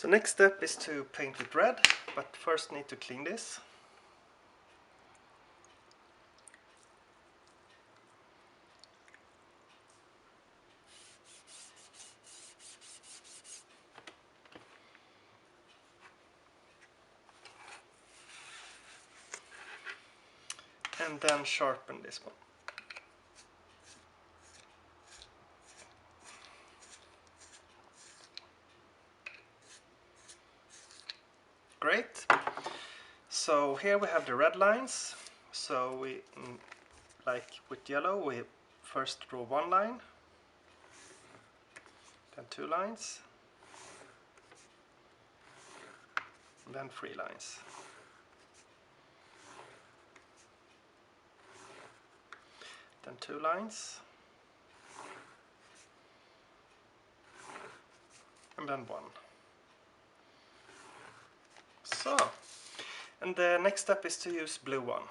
So next step is to paint it red, but first need to clean this. And then sharpen this one. Great. So here we have the red lines. So we, like with yellow, we first draw one line, then 2 lines, and then 3 lines. Then 2 lines, and then 1. So, and the next step is to use blue one.